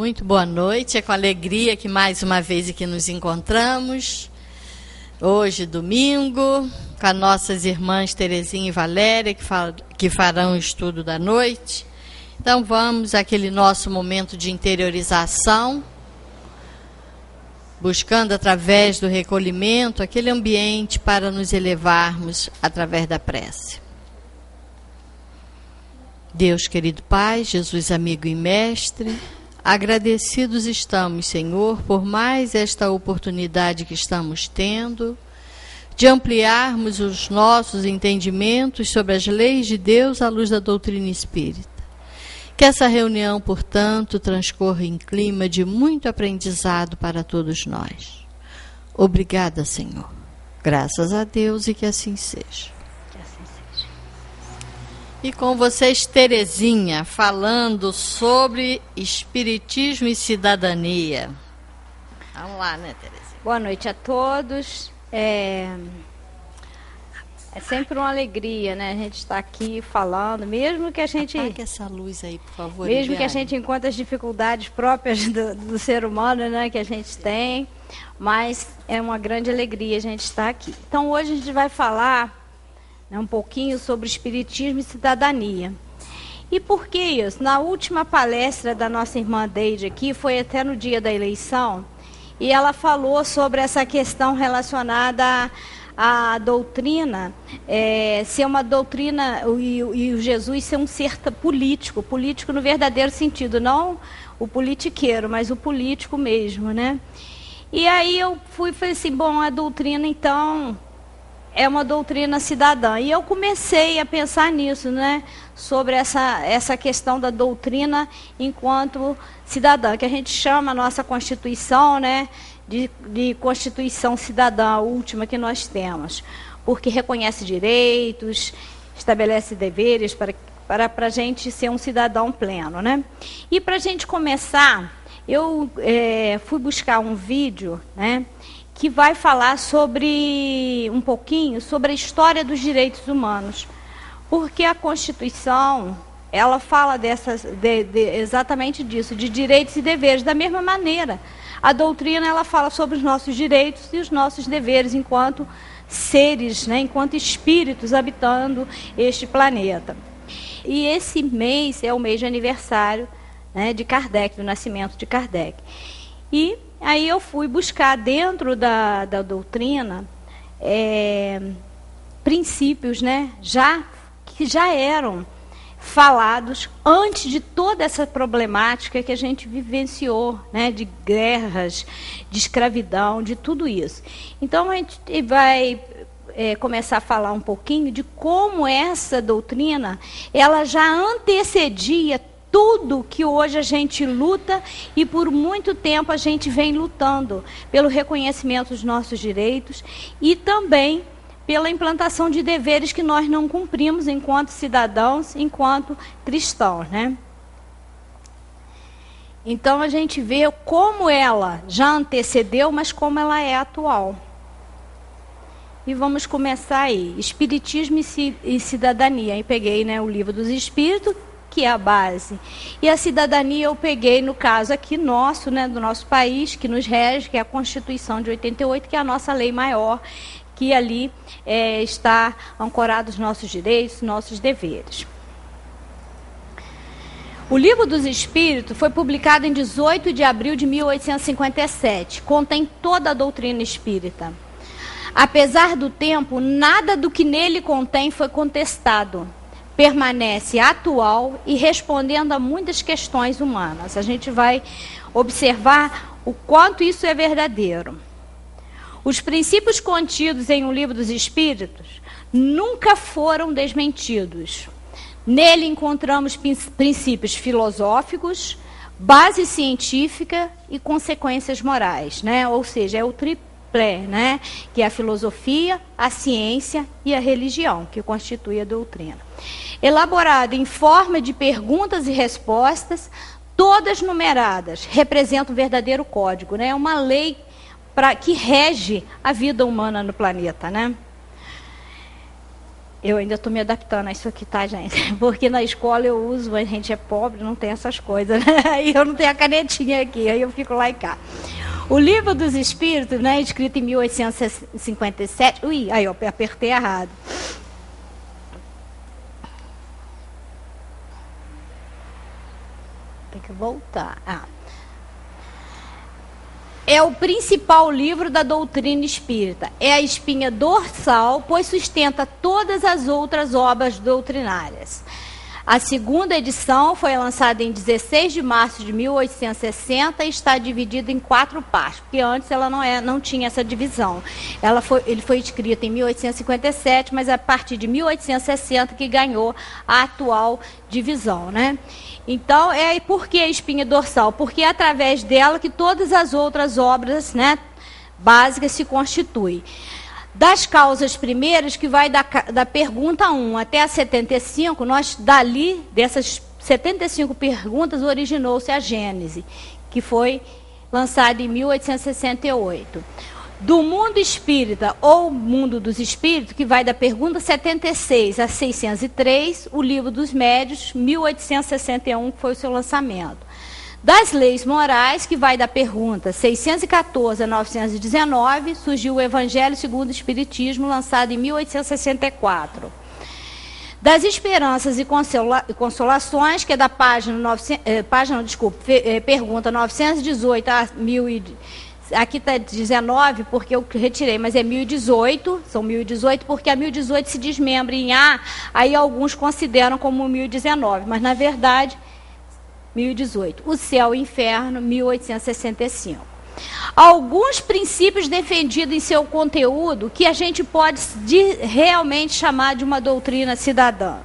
Muito boa noite, é com alegria que mais uma vez aqui nos encontramos. Hoje, domingo, com as nossas irmãs Terezinha e Valéria, que farão o estudo da noite. Então vamos àquele nosso momento de interiorização, buscando através do recolhimento aquele ambiente para nos elevarmos através da prece. Deus querido Pai, Jesus amigo e mestre, agradecidos estamos, Senhor, por mais esta oportunidade que estamos tendo de ampliarmos os nossos entendimentos sobre as leis de Deus à luz da doutrina espírita. Que essa reunião, portanto, transcorra em clima de muito aprendizado para todos nós. Obrigada, Senhor. Graças a Deus e que assim seja. E com vocês, Terezinha, falando sobre Espiritismo e Cidadania. Vamos lá, né, Terezinha? Boa noite a todos. É sempre uma alegria, né? A gente está aqui falando, mesmo que a gente... Apague essa luz aí, por favor. Mesmo Eliane. que a gente encontre as dificuldades próprias do ser humano, né? Que a gente tem, mas é uma grande alegria a gente estar aqui. Então, hoje a gente vai falar um pouquinho sobre Espiritismo e Cidadania. E por que isso? Na última palestra da nossa irmã Deide aqui, foi até no dia da eleição, e ela falou sobre essa questão relacionada à doutrina, ser uma doutrina, e o Jesus ser um ser político no verdadeiro sentido, não o politiqueiro, mas o político mesmo, né? E aí eu falei assim, bom, a doutrina então é uma doutrina cidadã. E eu comecei a pensar nisso, né? Sobre essa questão da doutrina enquanto cidadã, que a gente chama a nossa Constituição, né? De Constituição Cidadã, a última que nós temos. Porque reconhece direitos, estabelece deveres para a gente ser um cidadão pleno, né? E para a gente começar, eu fui buscar um vídeo, né? Que vai falar um pouquinho sobre a história dos direitos humanos. Porque a Constituição, ela fala exatamente disso, de direitos e deveres, da mesma maneira. A doutrina, ela fala sobre os nossos direitos e os nossos deveres enquanto seres, né, enquanto espíritos habitando este planeta. E esse mês é o mês de aniversário, né, de Kardec, do nascimento de Kardec. E aí eu fui buscar dentro da doutrina princípios, né, que já eram falados antes de toda essa problemática que a gente vivenciou, né, de guerras, de escravidão, de tudo isso. Então a gente vai começar a falar um pouquinho de como essa doutrina ela já antecedia tudo que hoje a gente luta e por muito tempo a gente vem lutando pelo reconhecimento dos nossos direitos e também pela implantação de deveres que nós não cumprimos enquanto cidadãos, enquanto cristãos, né? Então a gente vê como ela já antecedeu, mas como ela é atual. E vamos começar aí, Espiritismo e Cidadania. Aí peguei, né, o Livro dos Espíritos, que é a base. E a cidadania eu peguei, no caso aqui nosso, né, do nosso país, que nos rege, que é a Constituição de 88, que é a nossa lei maior, que ali está ancorado os nossos direitos, nossos deveres. O Livro dos Espíritos foi publicado em 18 de abril de 1857, contém toda a doutrina espírita. Apesar do tempo, nada do que nele contém foi contestado. Permanece atual e respondendo a muitas questões humanas. A gente vai observar o quanto isso é verdadeiro. Os princípios contidos em O Livro dos Espíritos nunca foram desmentidos. Nele encontramos princípios filosóficos, base científica e consequências morais, né? Ou seja, é o tripé, né? Que é a filosofia, a ciência e a religião, que constitui a doutrina. Elaborado em forma de perguntas e respostas, todas numeradas, representa um verdadeiro código, né? É uma lei que rege a vida humana no planeta, né? Eu ainda estou me adaptando a isso aqui, tá, gente? Porque na escola eu uso, a gente é pobre, não tem essas coisas, né? Aí eu não tenho a canetinha aqui, aí eu fico lá e cá. O Livro dos Espíritos, né, escrito em 1857... Ui, aí eu apertei errado. Tem que voltar. É o principal livro da doutrina espírita. É a espinha dorsal, pois sustenta todas as outras obras doutrinárias. A segunda edição foi lançada em 16 de março de 1860 e está dividida em 4 partes, porque antes ela não tinha essa divisão. Ele foi escrito em 1857, mas a partir de 1860 que ganhou a atual divisão, né? Então, por que a espinha dorsal? Porque é através dela que todas as outras obras, né, básicas se constituem. Das causas primeiras, que vai da pergunta 1 até a 75, dessas 75 perguntas, originou-se a Gênese, que foi lançada em 1868. Do mundo espírita, ou mundo dos espíritos, que vai da pergunta 76 a 603, o Livro dos Médiuns, 1861, que foi o seu lançamento. Das leis morais, que vai da pergunta 614 a 919, surgiu o Evangelho segundo o Espiritismo, lançado em 1864. Das esperanças e consolações, que é da pergunta 918 a 1000. Aqui está 19, porque eu retirei, mas é 1018, são 1018, porque a 1018 se desmembra em A, aí alguns consideram como 1019, mas na verdade 1018. O Céu e o Inferno, 1865. Alguns princípios defendidos em seu conteúdo que a gente pode realmente chamar de uma doutrina cidadã.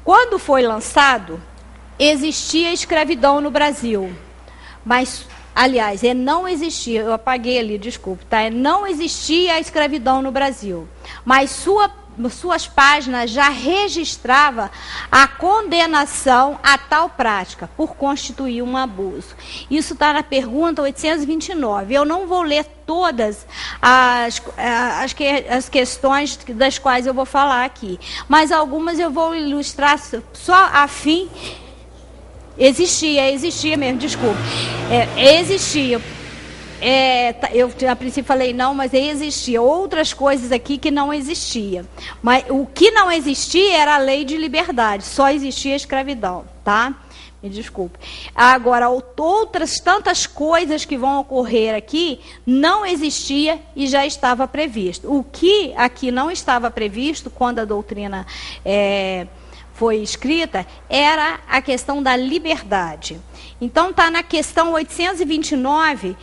Quando foi lançado, existia escravidão no Brasil. Mas, aliás, não existia, eu apaguei ali, desculpe, tá? Não existia a escravidão no Brasil. Mas suas páginas já registrava a condenação a tal prática, por constituir um abuso. Isso está na pergunta 829. Eu não vou ler todas as questões das quais eu vou falar aqui, mas algumas eu vou ilustrar só a fim. Existia mesmo, desculpe. Existia. Eu a princípio falei não, mas existia outras coisas aqui que não existia. Mas o que não existia era a lei de liberdade, só existia a escravidão, tá? Me desculpe. Agora, outras tantas coisas que vão ocorrer aqui não existia e já estava previsto. O que aqui não estava previsto quando a doutrina foi escrita era a questão da liberdade. Então está na questão 829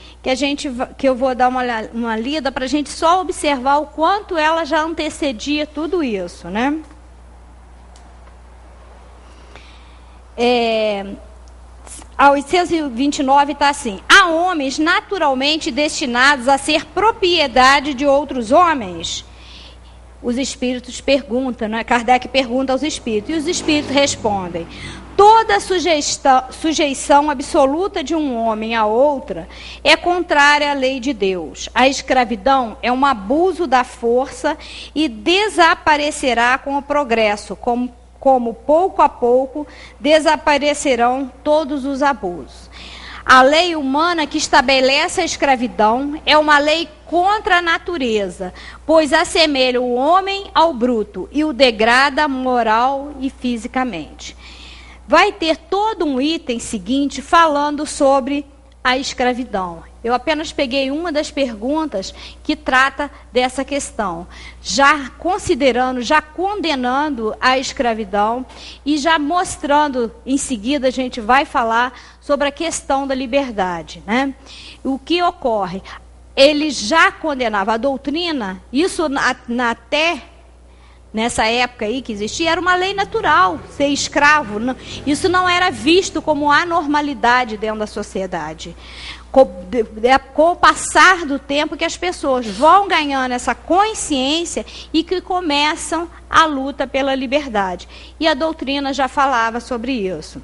que eu vou dar uma lida para a gente só observar o quanto ela já antecedia tudo isso, né? A 829 está assim: há homens naturalmente destinados a ser propriedade de outros homens? Os espíritos perguntam, né? Kardec pergunta aos espíritos, e os espíritos respondem: toda sujeição absoluta de um homem a outra é contrária à lei de Deus. A escravidão é um abuso da força e desaparecerá com o progresso, como pouco a pouco desaparecerão todos os abusos. A lei humana que estabelece a escravidão é uma lei contra a natureza, pois assemelha o homem ao bruto e o degrada moral e fisicamente. Vai ter todo um item seguinte falando sobre a escravidão. Eu apenas peguei uma das perguntas que trata dessa questão, já considerando, já condenando a escravidão e já mostrando, em seguida a gente vai falar sobre a questão da liberdade, né? O que ocorre? Ele já condenava a doutrina, isso até nessa época aí que existia, era uma lei natural, ser escravo. Isso não era visto como anormalidade dentro da sociedade. Com o passar do tempo que as pessoas vão ganhando essa consciência e que começam a luta pela liberdade. E a doutrina já falava sobre isso.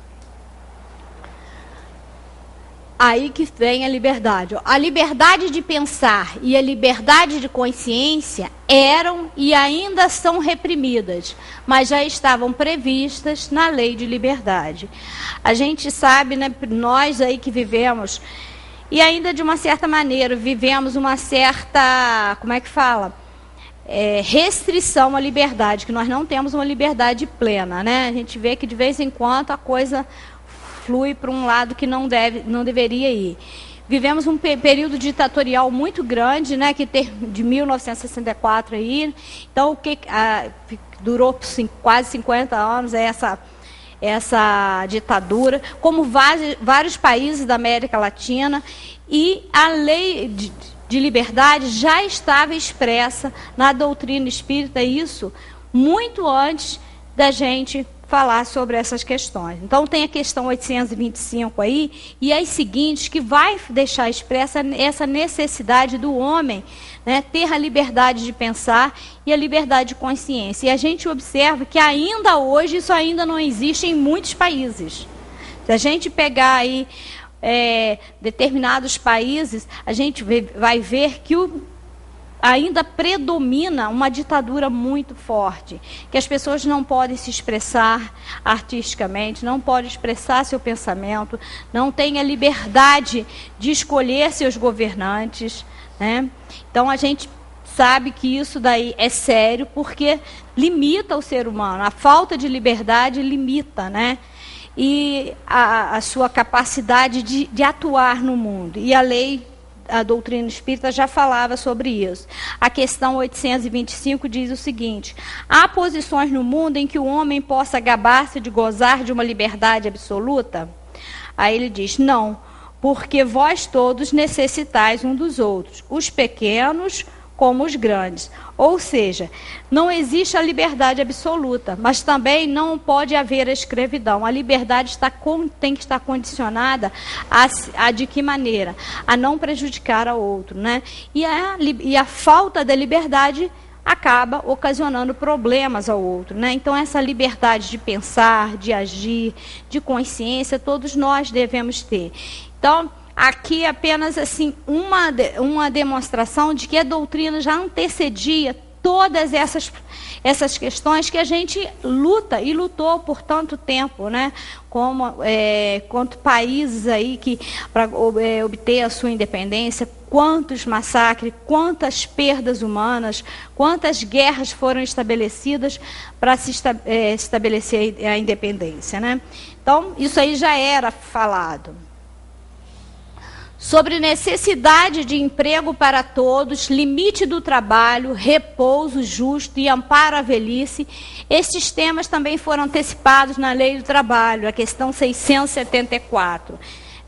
aí que vem a liberdade. A liberdade de pensar e a liberdade de consciência eram e ainda são reprimidas, mas já estavam previstas na lei de liberdade. A gente sabe, né, nós aí que vivemos, e ainda de uma certa maneira, vivemos uma certa, como é que fala? Restrição à liberdade, que nós não temos uma liberdade plena, né? A gente vê que de vez em quando a coisa flui para um lado que não deveria ir. Vivemos um período ditatorial muito grande, né, de 1964 aí. Então, durou quase 50 anos essa ditadura, como vários países da América Latina, e a lei de liberdade já estava expressa na doutrina espírita, isso muito antes da gente falar sobre essas questões. Então, tem a questão 825 aí, e as seguintes, que vai deixar expressa essa necessidade do homem, né, ter a liberdade de pensar e a liberdade de consciência. E a gente observa que ainda hoje isso ainda não existe em muitos países. Se a gente pegar aí determinados países, a gente vai ver que ainda predomina uma ditadura muito forte, que as pessoas não podem se expressar artisticamente, não podem expressar seu pensamento, não têm a liberdade de escolher seus governantes, né? Então a gente sabe que isso daí é sério, porque limita o ser humano, a falta de liberdade limita, né? E a sua capacidade de atuar no mundo. E a doutrina espírita já falava sobre isso. A questão 825 diz o seguinte: há posições no mundo em que o homem possa gabar-se de gozar de uma liberdade absoluta? Aí ele diz: não, porque vós todos necessitais um dos outros, os pequenos como os grandes. Ou seja, não existe a liberdade absoluta, mas também não pode haver a escravidão. A liberdade tem que estar condicionada a de que maneira? A não prejudicar ao outro, né? E a falta da liberdade acaba ocasionando problemas ao outro, né? Então, essa liberdade de pensar, de agir, de consciência, todos nós devemos ter. Então, aqui apenas assim uma demonstração de que a doutrina já antecedia todas essas questões que a gente luta e lutou por tanto tempo, né? Quanto países aí que para obter a sua independência, quantos massacres, quantas perdas humanas, quantas guerras foram estabelecidas para se estabelecer a independência, né? Então, isso aí já era falado. Sobre necessidade de emprego para todos, limite do trabalho, repouso justo e amparo à velhice, estes temas também foram antecipados na Lei do Trabalho, a questão 674.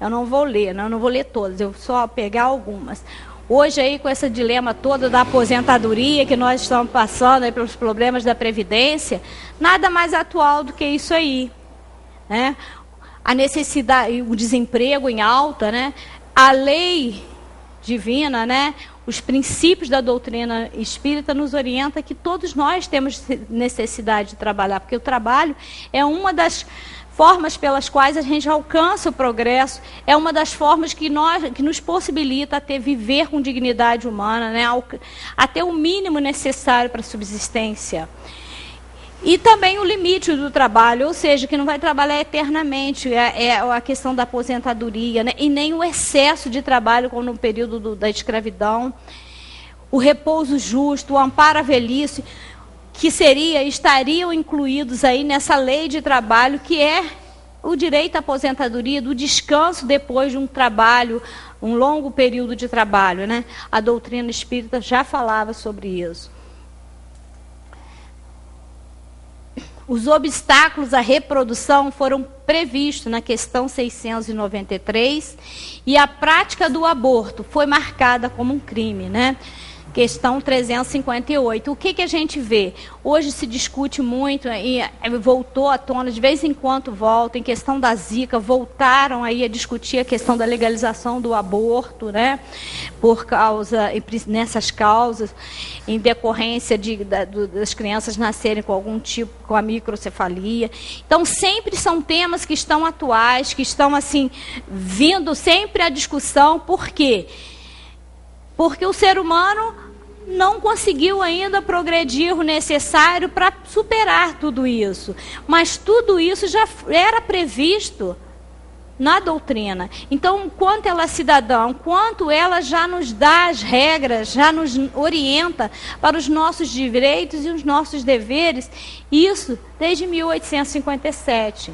Eu não vou ler, não vou ler todas, eu só pegar algumas. Hoje aí com esse dilema todo da aposentadoria que nós estamos passando aí pelos problemas da Previdência, nada mais atual do que isso aí, né? A necessidade, o desemprego em alta, né? A lei divina, né, os princípios da doutrina espírita nos orienta que todos nós temos necessidade de trabalhar, porque o trabalho é uma das formas pelas quais a gente alcança o progresso, é uma das formas que nos possibilita viver com dignidade humana, né, até o mínimo necessário para a subsistência. E também o limite do trabalho, ou seja, que não vai trabalhar eternamente, é a questão da aposentadoria, né? E nem o excesso de trabalho como no período da escravidão, o repouso justo, o amparo à velhice, que estariam incluídos aí nessa lei de trabalho, que é o direito à aposentadoria, do descanso depois de um trabalho, um longo período de trabalho, né? A doutrina espírita já falava sobre isso. Os obstáculos à reprodução foram previstos na questão 693 e a prática do aborto foi marcada como um crime, né? questão 358. O que a gente vê? Hoje se discute muito, e voltou à tona, de vez em quando volta, em questão da Zika, voltaram aí a discutir a questão da legalização do aborto, né? Por causa, nessas causas, em decorrência das crianças nascerem com algum tipo, com a microcefalia. Então, sempre são temas que estão atuais, que estão, assim, vindo sempre à discussão. Por quê? Porque o ser humano não conseguiu ainda progredir o necessário para superar tudo isso. Mas tudo isso já era previsto na doutrina. Então, enquanto ela é cidadã, enquanto ela já nos dá as regras, já nos orienta para os nossos direitos e os nossos deveres, isso desde 1857.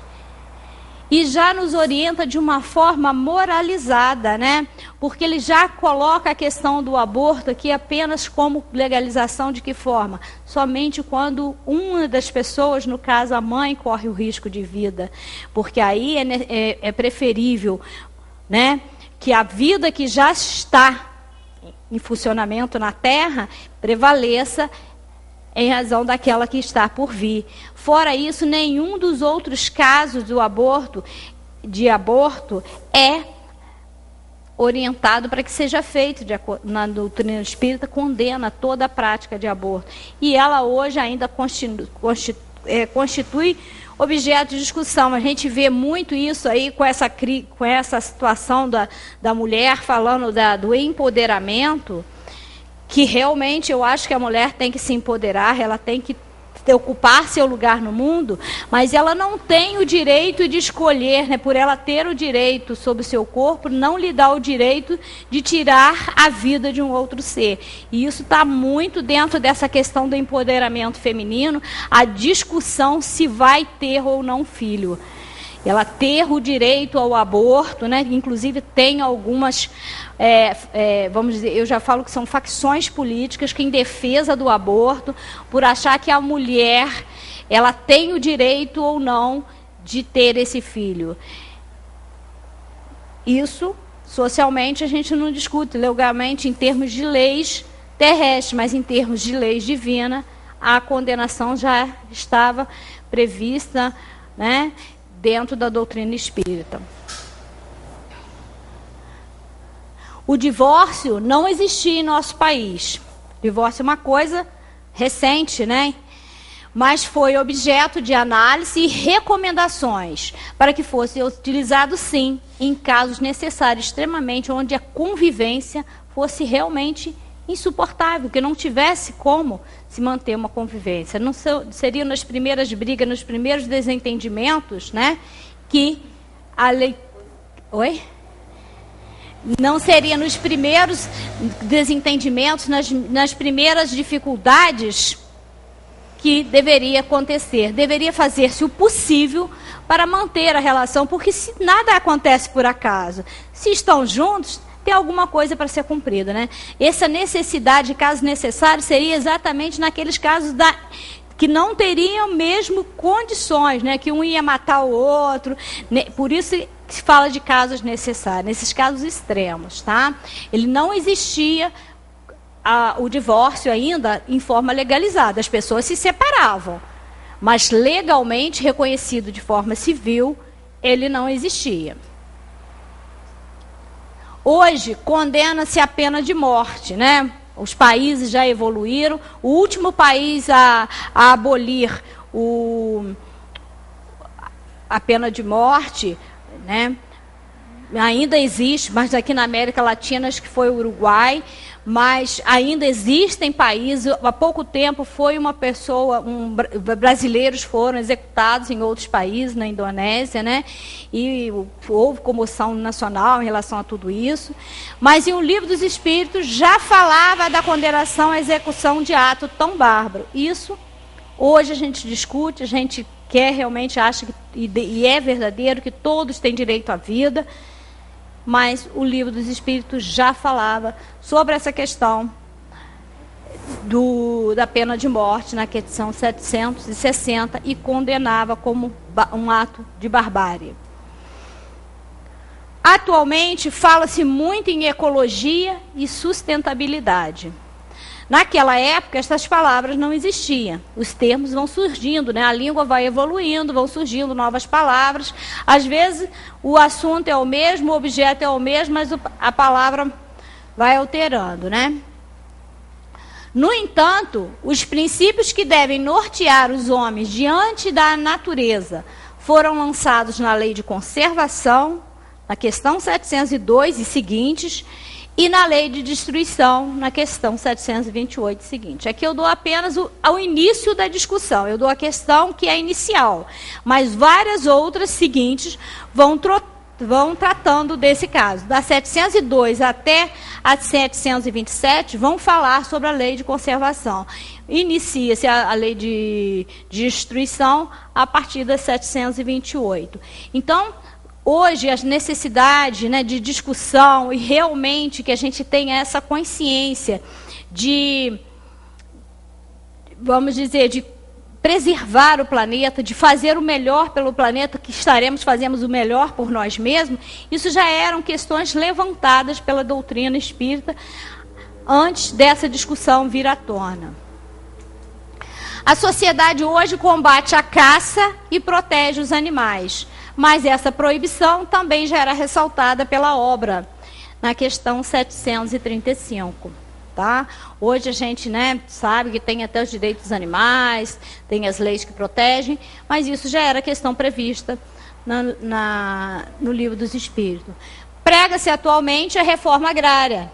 E já nos orienta de uma forma moralizada, né? Porque ele já coloca a questão do aborto aqui apenas como legalização de que forma? Somente quando uma das pessoas, no caso a mãe, corre o risco de vida. Porque aí é preferível, né, que a vida que já está em funcionamento na Terra prevaleça em razão daquela que está por vir. Fora isso, nenhum dos outros casos de aborto é orientado para que seja feito. Na doutrina espírita condena toda a prática de aborto. E ela hoje ainda constitui objeto de discussão. A gente vê muito isso aí com essa situação da mulher falando do empoderamento, que realmente eu acho que a mulher tem que se empoderar, ela tem que ocupar seu lugar no mundo, mas ela não tem o direito de escolher, né? Por ela ter o direito sobre o seu corpo, não lhe dá o direito de tirar a vida de um outro ser. E isso está muito dentro dessa questão do empoderamento feminino, a discussão se vai ter ou não filho. Ela ter o direito ao aborto, né? Inclusive tem algumas, vamos dizer, eu já falo que são facções políticas que em defesa do aborto, por achar que a mulher, ela tem o direito ou não de ter esse filho. Isso, socialmente, a gente não discute legalmente em termos de leis terrestres, mas em termos de leis divinas, a condenação já estava prevista, né, dentro da doutrina espírita. O divórcio não existia em nosso país. O divórcio é uma coisa recente, né? Mas foi objeto de análise e recomendações para que fosse utilizado, sim, em casos necessários, extremamente, onde a convivência fosse realmente insuportável, que não tivesse como se manter uma convivência. Não seria nas primeiras brigas, nos primeiros desentendimentos, né, que a lei... Oi? Não seria nos primeiros desentendimentos, nas primeiras dificuldades que deveria acontecer. Deveria fazer-se o possível para manter a relação, porque se nada acontece por acaso, se estão juntos, tem alguma coisa para ser cumprida, né? Essa necessidade, caso necessário, seria exatamente naqueles casos que não teriam mesmo condições, né? Que um ia matar o outro, né? Por isso se fala de casos necessários, nesses casos extremos, tá? Ele não existia o divórcio ainda em forma legalizada, as pessoas se separavam, mas legalmente reconhecido de forma civil, ele não existia. Hoje, condena-se a pena de morte, né? Os países já evoluíram. O último país a abolir a pena de morte, né, ainda existe, mas aqui na América Latina acho que foi o Uruguai, mas ainda existem países. Há pouco tempo foi uma pessoa, brasileiros foram executados em outros países, na Indonésia, né? E houve comoção nacional em relação a tudo isso. Mas em O Livro dos Espíritos já falava da condenação à execução de ato tão bárbaro. Isso, hoje a gente discute, a gente quer, realmente acha, e é verdadeiro, que todos têm direito à vida. Mas o Livro dos Espíritos já falava sobre essa questão da pena de morte, na questão 760, e condenava como um ato de barbárie. Atualmente, fala-se muito em ecologia e sustentabilidade. Naquela época, essas palavras não existiam. Os termos vão surgindo, né? A língua vai evoluindo, vão surgindo novas palavras. Às vezes, o assunto é o mesmo, o objeto é o mesmo, mas a palavra vai alterando, né? No entanto, os princípios que devem nortear os homens diante da natureza foram lançados na lei de conservação, na questão 702 e seguintes, e na lei de destruição, na questão 728 e seguinte. Aqui eu dou apenas ao início da discussão, eu dou a questão que é inicial, mas várias outras seguintes vão tratando desse caso. Da 702 até a 727 vão falar sobre a lei de conservação. Inicia-se a lei de destruição a partir da 728. Então, hoje, as necessidades, né, de discussão e realmente que a gente tenha essa consciência de, vamos dizer, de preservar o planeta, de fazer o melhor pelo planeta, que fazemos o melhor por nós mesmos, isso já eram questões levantadas pela doutrina espírita antes dessa discussão vir à tona. A sociedade hoje combate a caça e protege os animais, mas essa proibição também já era ressaltada pela obra, na questão 735. Tá? Hoje a gente, né, sabe que tem até os direitos dos animais, tem as leis que protegem, mas isso já era questão prevista no Livro dos Espíritos. Prega-se atualmente a reforma agrária.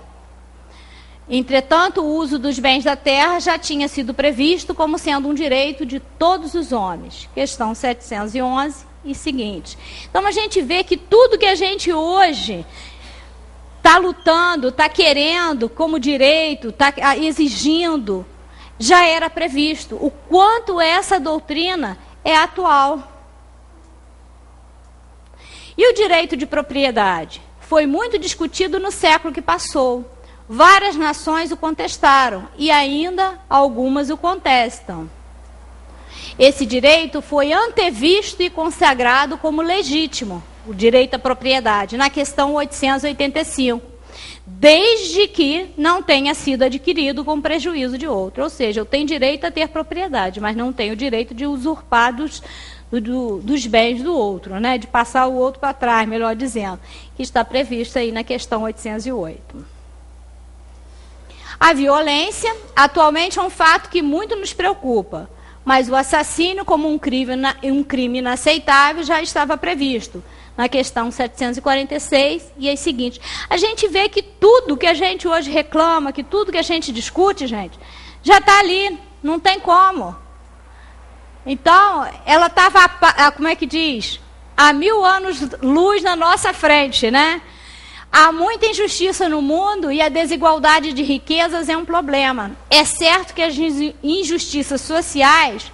Entretanto, o uso dos bens da terra já tinha sido previsto como sendo um direito de todos os homens. Questão 711 e seguinte. Então, a gente vê que tudo que a gente hoje está lutando, está querendo como direito, está exigindo, já era previsto. O quanto essa doutrina é atual. E o direito de propriedade? Foi muito discutido no século que passou. Várias nações o contestaram e ainda algumas o contestam. Esse direito foi antevisto e consagrado como legítimo, o direito à propriedade, na questão 885, desde que não tenha sido adquirido com prejuízo de outro. Ou seja, eu tenho direito a ter propriedade, mas não tenho direito de usurpar dos bens do outro, né? De passar o outro para trás, melhor dizendo, que está previsto aí na questão 808. A violência, atualmente, é um fato que muito nos preocupa, mas o assassínio como um crime inaceitável já estava previsto, na questão 746 e as seguintes. A gente vê que tudo que a gente hoje reclama, que tudo que a gente discute, gente, já está ali, não tem como. Então, ela estava, como é que diz? Há 1000 anos-luz na nossa frente, né? Há muita injustiça no mundo e a desigualdade de riquezas é um problema. É certo que as injustiças sociais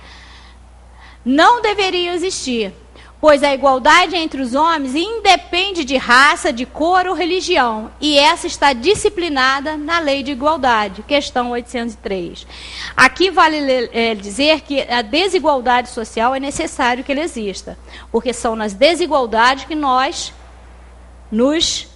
não deveriam existir, pois a igualdade entre os homens independe de raça, de cor ou religião, e essa está disciplinada na Lei de Igualdade, questão 803. Aqui vale dizer que a desigualdade social é necessário que ela exista, porque são nas desigualdades que nós nos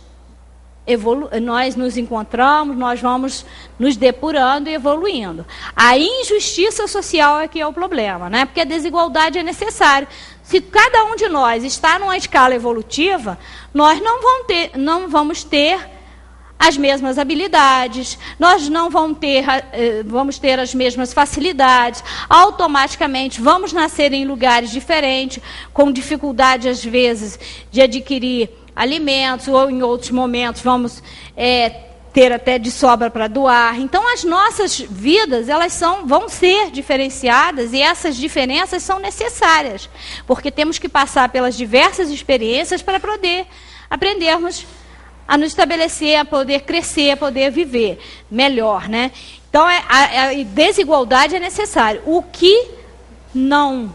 encontramos, nós vamos nos depurando e evoluindo. A injustiça social é que é o problema, né? Porque a desigualdade é necessária. Se cada um de nós está numa escala evolutiva, nós não vamos ter as mesmas habilidades, nós não vamos ter as mesmas facilidades, automaticamente vamos nascer em lugares diferentes, com dificuldade, às vezes, de adquirir alimentos, ou em outros momentos vamos ter até de sobra para doar. Então, as nossas vidas, vão ser diferenciadas, e essas diferenças são necessárias, porque temos que passar pelas diversas experiências para poder aprendermos a nos estabelecer, a poder crescer, a poder viver melhor, né? Então, a desigualdade é necessária. O que não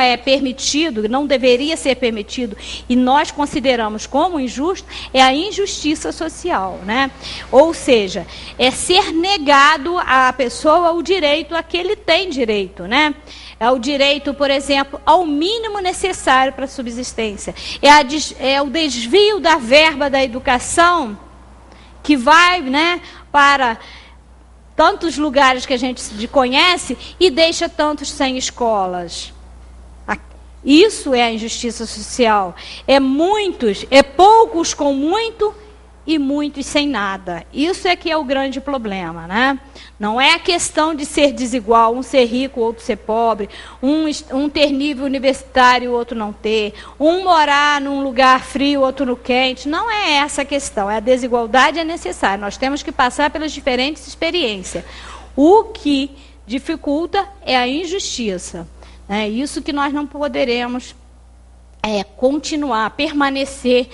é permitido, não deveria ser permitido, e nós consideramos como injusto, é a injustiça social, né? Ou seja, é ser negado à pessoa o direito a que ele tem direito, né? É o direito, por exemplo, ao mínimo necessário para a subsistência. É o desvio da verba da educação que vai, né, para tantos lugares que a gente conhece e deixa tantos sem escolas. Isso é a injustiça social. É poucos com muito e muitos sem nada. Isso é que é o grande problema, né? Não é a questão de ser desigual, um ser rico, outro ser pobre, um ter nível universitário, outro não ter, um morar num lugar frio, outro no quente. Não é essa a questão. A desigualdade é necessária. Nós temos que passar pelas diferentes experiências. O que dificulta é a injustiça. É isso que nós não poderemos continuar, permanecer,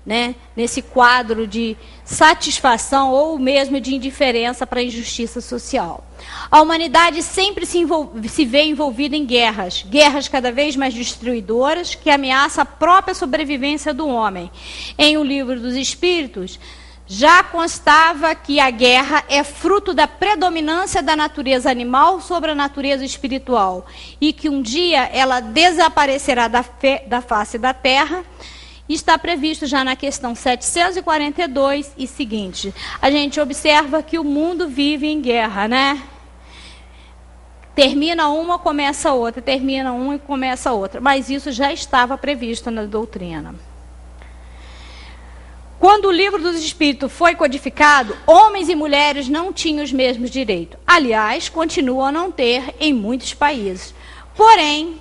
né, nesse quadro de satisfação ou mesmo de indiferença para a injustiça social. A humanidade sempre se vê envolvida em guerras cada vez mais destruidoras que ameaçam a própria sobrevivência do homem. Em O Livro dos Espíritos, já constava que a guerra é fruto da predominância da natureza animal sobre a natureza espiritual e que um dia ela desaparecerá da face da Terra. Está previsto já na questão 742 e seguinte. A gente observa que o mundo vive em guerra, né? Termina uma, começa outra. Termina uma e começa outra. Mas isso já estava previsto na doutrina. Quando o Livro dos Espíritos foi codificado, homens e mulheres não tinham os mesmos direitos. Aliás, continuam a não ter em muitos países. Porém,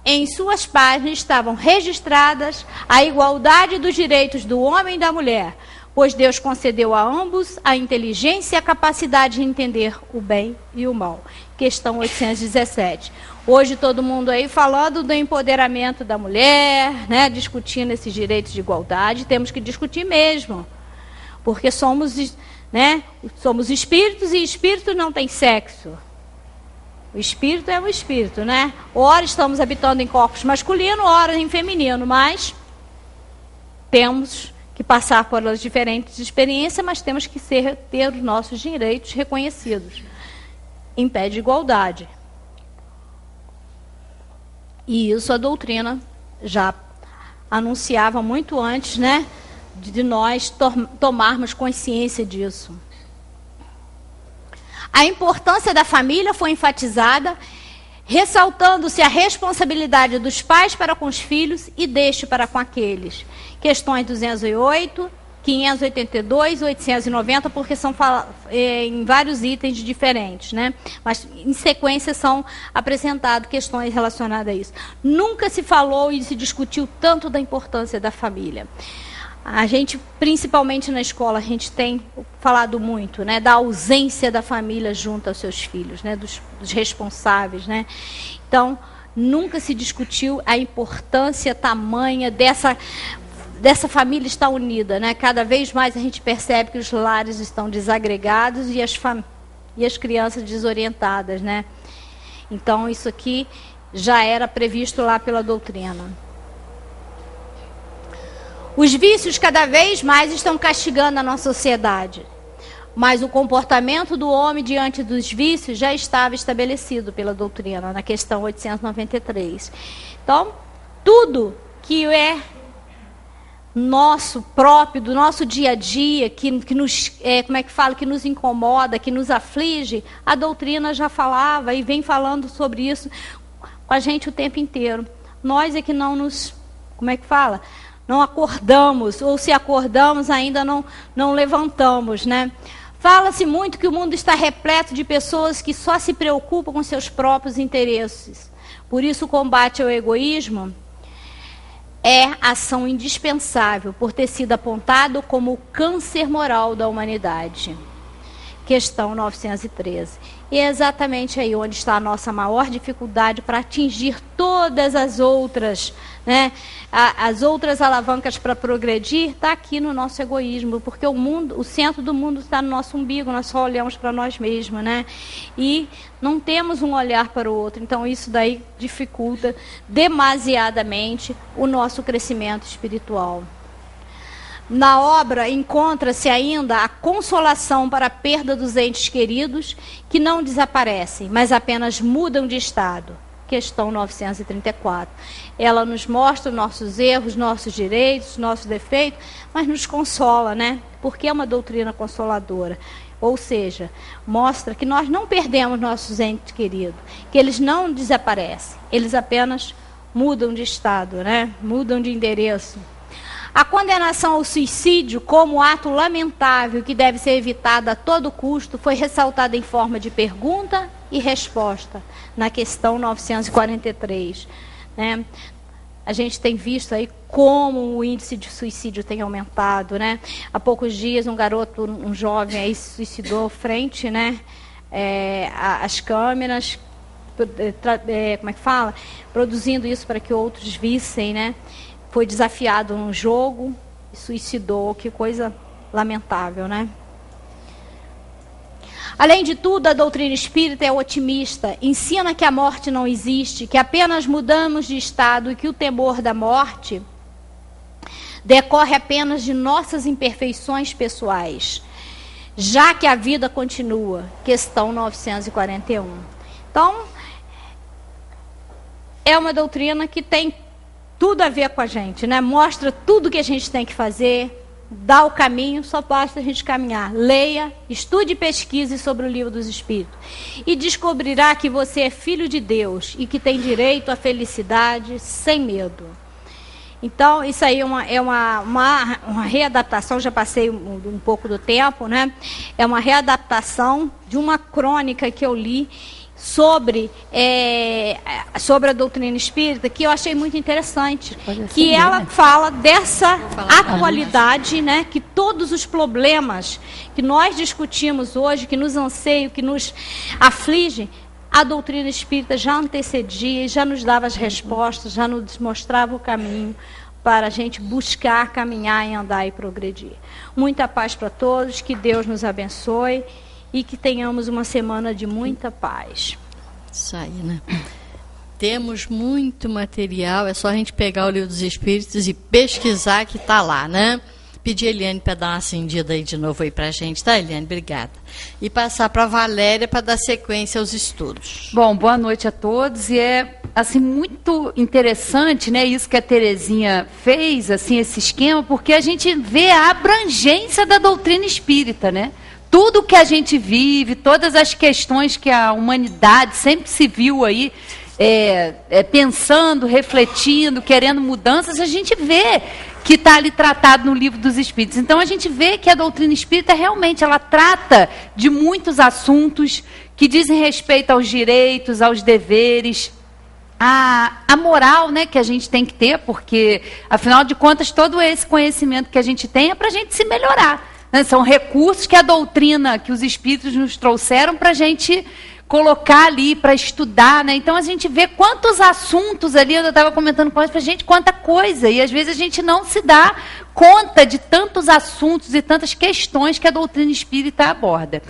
em suas páginas estavam registradas a igualdade dos direitos do homem e da mulher, pois Deus concedeu a ambos a inteligência e a capacidade de entender o bem e o mal. Questão 817. Hoje todo mundo aí falando do empoderamento da mulher, né, discutindo esses direitos de igualdade. Temos que discutir mesmo, porque somos espíritos e espírito não tem sexo. O espírito é o espírito, né? Ora estamos habitando em corpos masculinos, ora em feminino, mas temos que passar pelas diferentes experiências, mas temos que ter os nossos direitos reconhecidos em pé de igualdade. E isso a doutrina já anunciava muito antes, né, de nós tomarmos consciência disso. A importância da família foi enfatizada, ressaltando-se a responsabilidade dos pais para com os filhos e deste para com aqueles. Questões 208, 582 e 890, porque são em vários itens diferentes, né? Mas em sequência são apresentadas questões relacionadas a isso. Nunca se falou e se discutiu tanto da importância da família. A gente, principalmente na escola, a gente tem falado muito, né, da ausência da família junto aos seus filhos, né, dos responsáveis, né? Então, nunca se discutiu a importância tamanha dessa família estar unida, né? Cada vez mais a gente percebe que os lares estão desagregados e as crianças desorientadas, né? Então, isso aqui já era previsto lá pela doutrina. Os vícios cada vez mais estão castigando a nossa sociedade, mas o comportamento do homem diante dos vícios já estava estabelecido pela doutrina, na questão 893. Então, tudo que é nosso próprio, do nosso dia a dia, que nos, que nos incomoda, que nos aflige, a doutrina já falava e vem falando sobre isso com a gente o tempo inteiro. Nós é que não nos, não acordamos, ou se acordamos ainda não levantamos, né? Fala-se muito que o mundo está repleto de pessoas que só se preocupam com seus próprios interesses. Por isso o combate ao egoísmo é ação indispensável, por ter sido apontado como o câncer moral da humanidade. Questão 913. E é exatamente aí onde está a nossa maior dificuldade para atingir todas as outras, né? As outras alavancas para progredir, está aqui no nosso egoísmo, porque o centro do mundo está no nosso umbigo, nós só olhamos para nós mesmos, né? E não temos um olhar para o outro, então isso daí dificulta demasiadamente o nosso crescimento espiritual. Na obra encontra-se ainda a consolação para a perda dos entes queridos, que não desaparecem, mas apenas mudam de estado. questão 934. Ela nos mostra nossos erros, nossos direitos, nossos defeitos, mas nos consola, né? Porque é uma doutrina consoladora. Ou seja, mostra que nós não perdemos nossos entes queridos, que eles não desaparecem, eles apenas mudam de estado, né? Mudam de endereço. A condenação ao suicídio como ato lamentável que deve ser evitado a todo custo foi ressaltada em forma de pergunta e resposta na questão 943. Né? A gente tem visto aí como o índice de suicídio tem aumentado, né? Há poucos dias um jovem aí se suicidou frente, né, às câmeras, como é que fala? Produzindo isso para que outros vissem, né? Foi desafiado num jogo e suicidou, que coisa lamentável, né? Além de tudo, a doutrina espírita é otimista, ensina que a morte não existe, que apenas mudamos de estado e que o temor da morte decorre apenas de nossas imperfeições pessoais, já que a vida continua. Questão 941. Então, é uma doutrina que tem tudo a ver com a gente, né? Mostra tudo que a gente tem que fazer, dá o caminho, só basta a gente caminhar. Leia, estude e pesquise sobre o Livro dos Espíritos e descobrirá que você é filho de Deus e que tem direito à felicidade sem medo. Então, isso aí é uma readaptação, já passei um pouco do tempo, né? É uma readaptação de uma crônica que eu li sobre a doutrina espírita, que eu achei muito interessante, que ela fala dessa atualidade, né, que todos os problemas que nós discutimos hoje, que nos anseiam, que nos afligem, a doutrina espírita já antecedia, já nos dava as respostas, já nos mostrava o caminho para a gente buscar, caminhar e andar e progredir. Muita paz para todos, que Deus nos abençoe e que tenhamos uma semana de muita paz. Isso aí, né? Temos muito material, é só a gente pegar o Livro dos Espíritos e pesquisar que está lá, né? Pedir a Eliane para dar uma acendida aí de novo aí para a gente, tá, Eliane? Obrigada. E passar para a Valéria para dar sequência aos estudos. Bom, boa noite a todos. E é, assim, muito interessante, né, isso que a Terezinha fez, assim, esse esquema, porque a gente vê a abrangência da doutrina espírita, né? Tudo que a gente vive, todas as questões que a humanidade sempre se viu aí pensando, refletindo, querendo mudanças, a gente vê que está ali tratado no Livro dos Espíritos. Então a gente vê que a doutrina espírita realmente ela trata de muitos assuntos que dizem respeito aos direitos, aos deveres, a moral, né, que a gente tem que ter, porque afinal de contas todo esse conhecimento que a gente tem é para a gente se melhorar. São recursos que a doutrina, que os espíritos nos trouxeram para a gente colocar ali, para estudar, né? Então a gente vê quantos assuntos ali, eu estava comentando com eles, para a gente, quanta coisa, e às vezes a gente não se dá conta de tantos assuntos e tantas questões que a doutrina espírita aborda.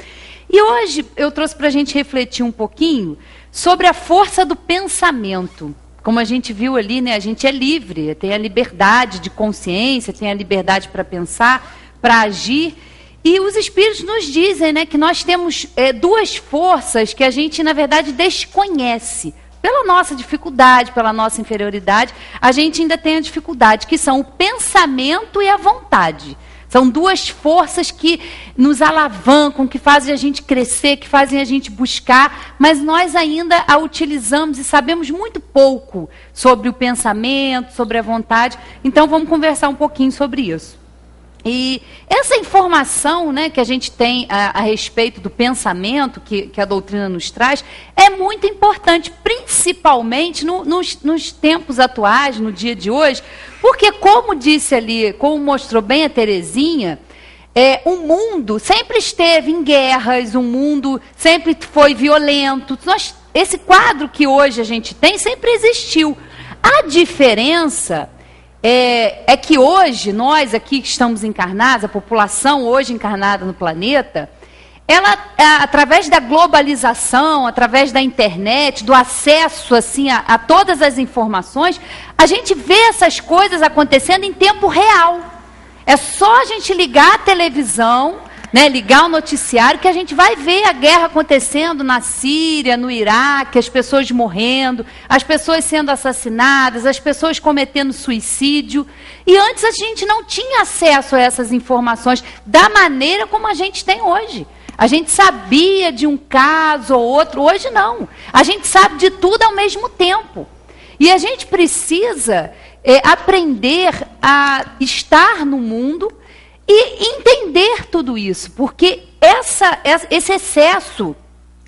E hoje eu trouxe para a gente refletir um pouquinho sobre a força do pensamento. Como a gente viu ali, né? A gente é livre, tem a liberdade de consciência, tem a liberdade para pensar, para agir, e os espíritos nos dizem, né, que nós temos duas forças que a gente, na verdade, desconhece. Pela nossa dificuldade, pela nossa inferioridade, a gente ainda tem a dificuldade, que são o pensamento e a vontade. São duas forças que nos alavancam, que fazem a gente crescer, que fazem a gente buscar, mas nós ainda a utilizamos e sabemos muito pouco sobre o pensamento, sobre a vontade. Então, vamos conversar um pouquinho sobre isso. E essa informação, né, que a gente tem a respeito do pensamento que a doutrina nos traz é muito importante, principalmente nos tempos atuais, no dia de hoje, porque como disse ali, como mostrou bem a Terezinha, o mundo sempre esteve em guerras, o mundo sempre foi violento. Esse quadro que hoje a gente tem sempre existiu. A diferença é que hoje, nós aqui que estamos encarnados, a população hoje encarnada no planeta, ela, através da globalização, através da internet, do acesso assim, a todas as informações, a gente vê essas coisas acontecendo em tempo real. É só a gente ligar a televisão, né, ligar o noticiário, que a gente vai ver a guerra acontecendo na Síria, no Iraque, as pessoas morrendo, as pessoas sendo assassinadas, as pessoas cometendo suicídio. E antes a gente não tinha acesso a essas informações da maneira como a gente tem hoje. A gente sabia de um caso ou outro, hoje não. A gente sabe de tudo ao mesmo tempo. E a gente precisa aprender a estar no mundo e entender tudo isso, porque esse excesso,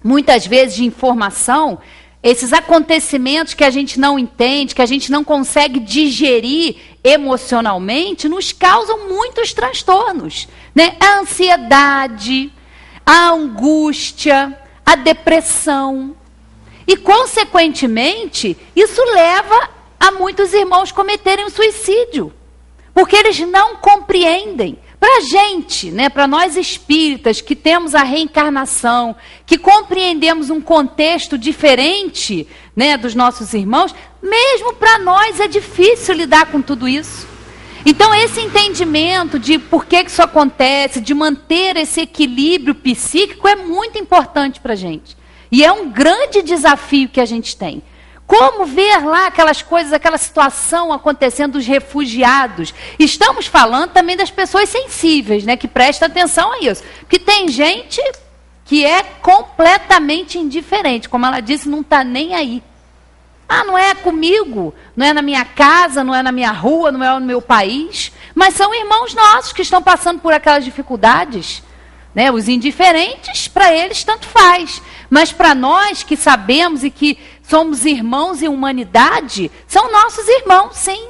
muitas vezes, de informação, esses acontecimentos que a gente não entende, que a gente não consegue digerir emocionalmente, nos causam muitos transtornos, né? A ansiedade, a angústia, a depressão. E, consequentemente, isso leva a muitos irmãos cometerem o suicídio, porque eles não compreendem. Para a gente, né, para nós espíritas, que temos a reencarnação, que compreendemos um contexto diferente, né, dos nossos irmãos, mesmo para nós é difícil lidar com tudo isso. Então, esse entendimento de por que isso acontece, de manter esse equilíbrio psíquico, é muito importante para a gente. E é um grande desafio que a gente tem. Como ver lá aquelas coisas, aquela situação acontecendo dos refugiados? Estamos falando também das pessoas sensíveis, né, que prestam atenção a isso. Porque tem gente que é completamente indiferente. Como ela disse, não está nem aí. Ah, não é comigo, não é na minha casa, não é na minha rua, não é no meu país. Mas são irmãos nossos que estão passando por aquelas dificuldades. Né? Os indiferentes, para eles, tanto faz. Mas para nós que sabemos e que somos irmãos em humanidade, são nossos irmãos, sim.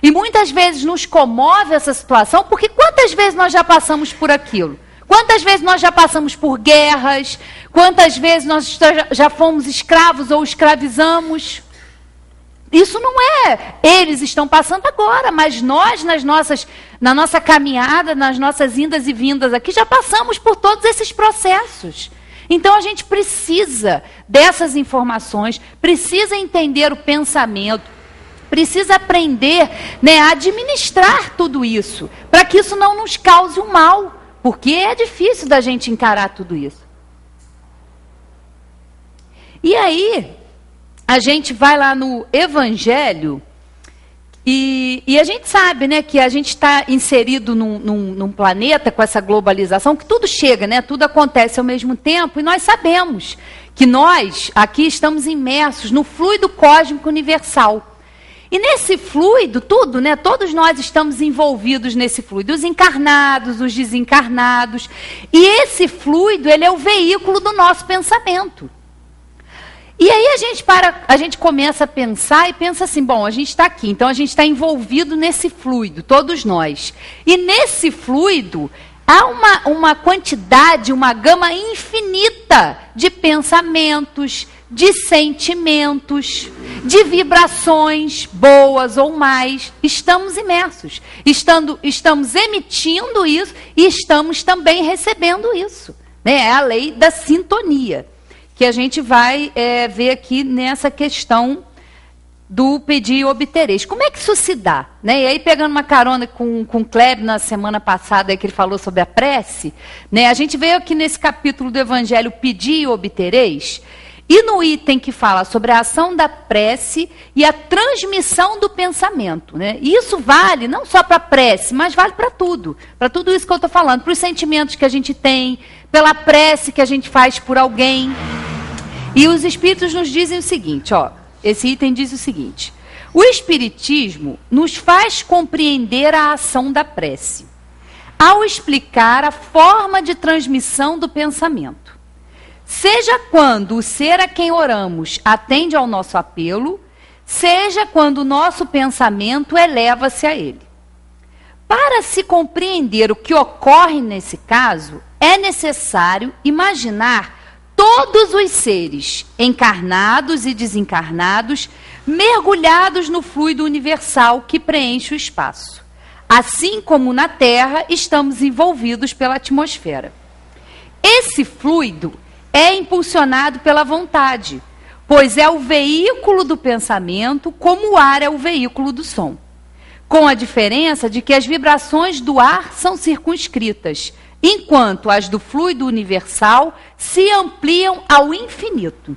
E muitas vezes nos comove essa situação, porque quantas vezes nós já passamos por aquilo? Quantas vezes nós já passamos por guerras? Quantas vezes nós já fomos escravos ou escravizamos? Isso não é, eles estão passando agora, mas nós, na nossa caminhada, nas nossas indas e vindas aqui, já passamos por todos esses processos. Então a gente precisa dessas informações, precisa entender o pensamento, precisa aprender, né, a administrar tudo isso, para que isso não nos cause um mal, porque é difícil da gente encarar tudo isso. E aí, a gente vai lá no Evangelho e a gente sabe, né, que a gente está inserido num planeta com essa globalização, que tudo chega, né, tudo acontece ao mesmo tempo, e nós sabemos que nós aqui estamos imersos no fluido cósmico universal. E nesse fluido, tudo, né, todos nós estamos envolvidos nesse fluido, os encarnados, os desencarnados, e esse fluido, ele é o veículo do nosso pensamento. E aí a gente começa a pensar e pensa assim, bom, a gente está aqui, então a gente está envolvido nesse fluido, todos nós. E nesse fluido há uma quantidade, uma gama infinita de pensamentos, de sentimentos, de vibrações boas ou mais. Estamos imersos, estamos emitindo isso e estamos também recebendo isso. Né? É a lei da sintonia, que a gente vai ver aqui nessa questão do pedir e obtereis. Como é que isso se dá? Né? E aí, pegando uma carona com o Kleber na semana passada, que ele falou sobre a prece, né? A gente veio aqui nesse capítulo do Evangelho, pedir e obtereis, e no item que fala sobre a ação da prece e a transmissão do pensamento. Né? E isso vale não só para a prece, mas vale para tudo isso que eu estou falando, para os sentimentos que a gente tem, pela prece que a gente faz por alguém. E os Espíritos nos dizem o seguinte, ó, esse item diz o seguinte: o Espiritismo nos faz compreender a ação da prece, ao explicar a forma de transmissão do pensamento. Seja quando o ser a quem oramos atende ao nosso apelo, seja quando o nosso pensamento eleva-se a ele. Para se compreender o que ocorre nesse caso, é necessário imaginar todos os seres, encarnados e desencarnados, mergulhados no fluido universal que preenche o espaço. Assim como na Terra, estamos envolvidos pela atmosfera. Esse fluido é impulsionado pela vontade, pois é o veículo do pensamento, como o ar é o veículo do som. com a diferença de que as vibrações do ar são circunscritas, enquanto as do fluido universal se ampliam ao infinito.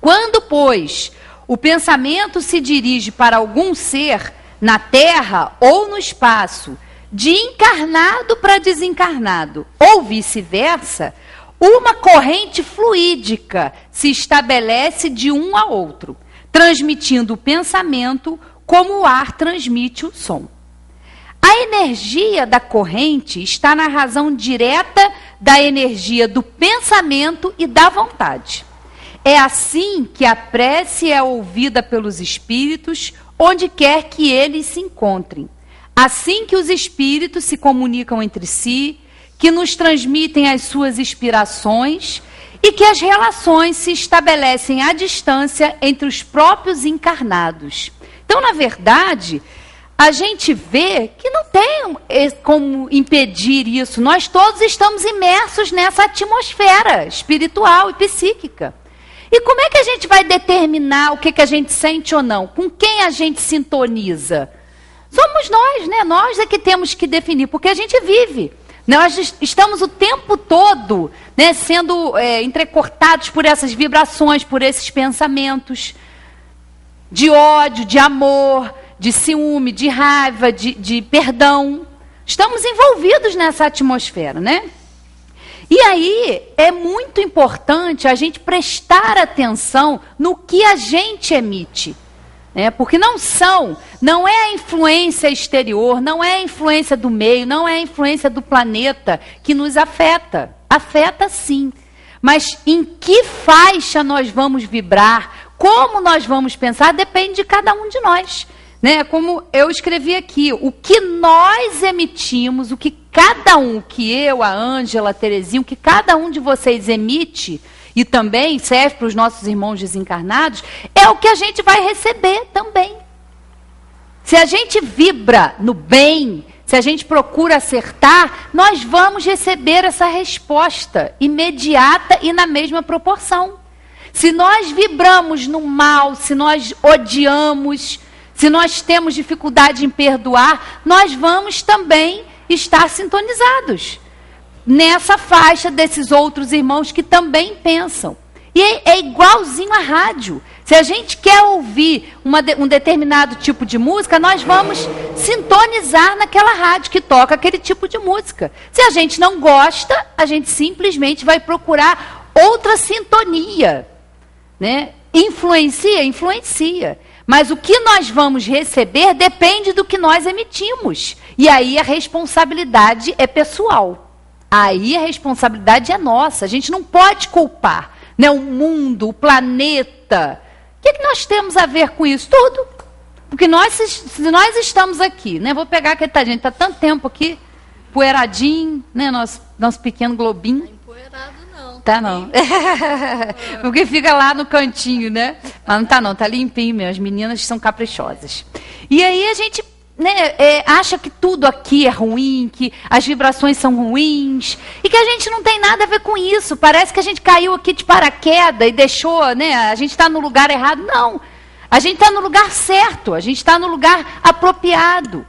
Quando, pois, o pensamento se dirige para algum ser, na Terra ou no espaço, de encarnado para desencarnado, ou vice-versa, uma corrente fluídica se estabelece de um a outro, transmitindo o pensamento como o ar transmite o som. A energia da corrente está na razão direta da energia do pensamento e da vontade. É assim que a prece é ouvida pelos espíritos, onde quer que eles se encontrem. Assim que os espíritos se comunicam entre si, que nos transmitem as suas inspirações e que as relações se estabelecem à distância entre os próprios encarnados. Então, na verdade, a gente vê que não tem como impedir isso. Nós todos estamos imersos nessa atmosfera espiritual e psíquica. E como é que a gente vai determinar o que a gente sente ou não? Com quem a gente sintoniza? Somos nós, né? Nós é que temos que definir, porque a gente vive. Nós estamos o tempo todo, né, sendo entrecortados por essas vibrações, por esses pensamentos de ódio, de amor, de ciúme, de raiva, de perdão. Estamos envolvidos nessa atmosfera, né? E aí é muito importante a gente prestar atenção no que a gente emite. Porque não é a influência exterior, não é a influência do meio, não é a influência do planeta que nos afeta. Afeta sim. Mas em que faixa nós vamos vibrar, como nós vamos pensar, depende de cada um de nós. Como eu escrevi aqui, o que nós emitimos, o que cada um, que eu, a Ângela, a Terezinha, o que cada um de vocês emite, e também serve para os nossos irmãos desencarnados, é o que a gente vai receber também. Se a gente vibra no bem, se a gente procura acertar, nós vamos receber essa resposta imediata e na mesma proporção. Se nós vibramos no mal, se nós odiamos, se nós temos dificuldade em perdoar, nós vamos também estar sintonizados nessa faixa desses outros irmãos que também pensam. E é igualzinho à rádio. Se a gente quer ouvir um determinado tipo de música, nós vamos sintonizar naquela rádio que toca aquele tipo de música. Se a gente não gosta, a gente simplesmente vai procurar outra sintonia. Influencia? Influencia. Mas o que nós vamos receber depende do que nós emitimos. E aí a responsabilidade é pessoal. Aí a responsabilidade é nossa. A gente não pode culpar, o mundo, o planeta. O que nós temos a ver com isso? Tudo. Porque se nós estamos aqui, vou pegar aquele tadinho, está tanto tempo aqui, poeiradinho, nosso pequeno globinho. Não empoeirado não. Tá não. Porque fica lá no cantinho, né? Mas não tá não, tá limpinho mesmo. As meninas são caprichosas. E aí a gente acha que tudo aqui é ruim, que as vibrações são ruins, e que a gente não tem nada a ver com isso. Parece que a gente caiu aqui de paraquedas e deixou, a gente está no lugar errado. Não, a gente está no lugar certo, a gente está no lugar apropriado.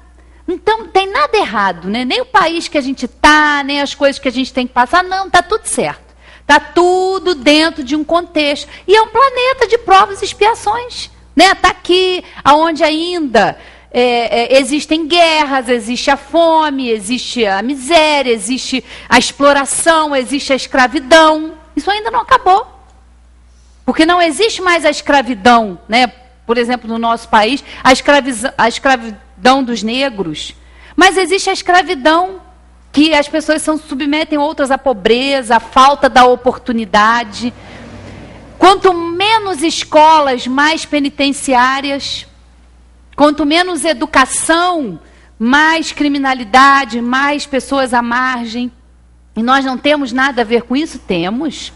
Então não tem nada errado, nem o país que a gente está, nem as coisas que a gente tem que passar, não, está tudo certo. Está tudo dentro de um contexto. E é um planeta de provas e expiações. Está aqui, onde ainda existem guerras, existe a fome, existe a miséria, existe a exploração, existe a escravidão. Isso ainda não acabou. Porque não existe mais a escravidão, por exemplo, no nosso país, a escravidão dos negros. Mas existe a escravidão que as pessoas submetem outras à pobreza, à falta da oportunidade. Quanto menos escolas, mais penitenciárias. Quanto menos educação, mais criminalidade, mais pessoas à margem. E nós não temos nada a ver com isso? Temos.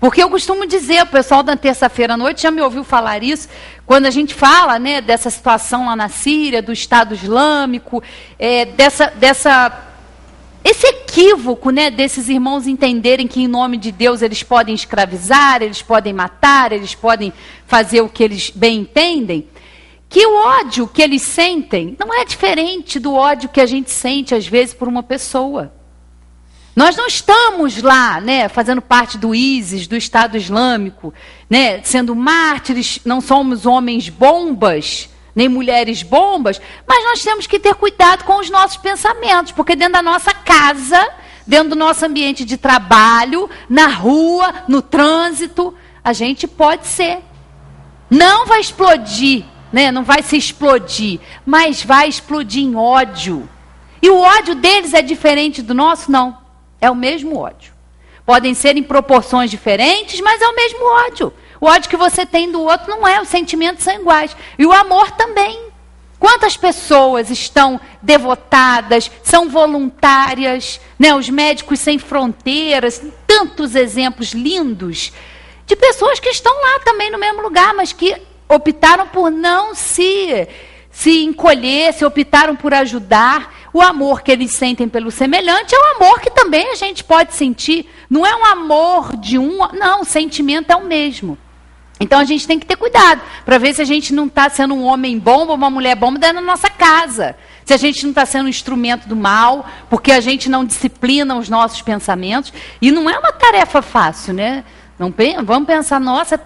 Porque eu costumo dizer, o pessoal da terça-feira à noite já me ouviu falar isso, quando a gente fala dessa situação lá na Síria, do Estado Islâmico, esse equívoco desses irmãos entenderem que em nome de Deus eles podem escravizar, eles podem matar, eles podem fazer o que eles bem entendem. que o ódio que eles sentem não é diferente do ódio que a gente sente, às vezes, por uma pessoa. Nós não estamos lá, né, fazendo parte do ISIS, do Estado Islâmico, né, sendo mártires, não somos homens bombas, nem mulheres bombas, mas nós temos que ter cuidado com os nossos pensamentos, porque dentro da nossa casa, dentro do nosso ambiente de trabalho, na rua, no trânsito, a gente pode ser. Não vai explodir, né, não vai se explodir, mas vai explodir em ódio. E o ódio deles é diferente do nosso? Não. É o mesmo ódio. Podem ser em proporções diferentes, mas é o mesmo ódio. O ódio que você tem do outro não é, os sentimentos são iguais. E o amor também. Quantas pessoas estão devotadas, são voluntárias, né? Os Médicos Sem Fronteiras, tantos exemplos lindos de pessoas que estão lá também no mesmo lugar, mas que optaram por não se encolher, se optaram por ajudar. O amor que eles sentem pelo semelhante é um amor que também a gente pode sentir. Não é um amor de um... Não, o sentimento é o mesmo. Então a gente tem que ter cuidado para ver se a gente não está sendo um homem bomba ou uma mulher bomba dentro da nossa casa. Se a gente não está sendo um instrumento do mal, porque a gente não disciplina os nossos pensamentos. E não é uma tarefa fácil, né? Não, vamos pensar, nossa,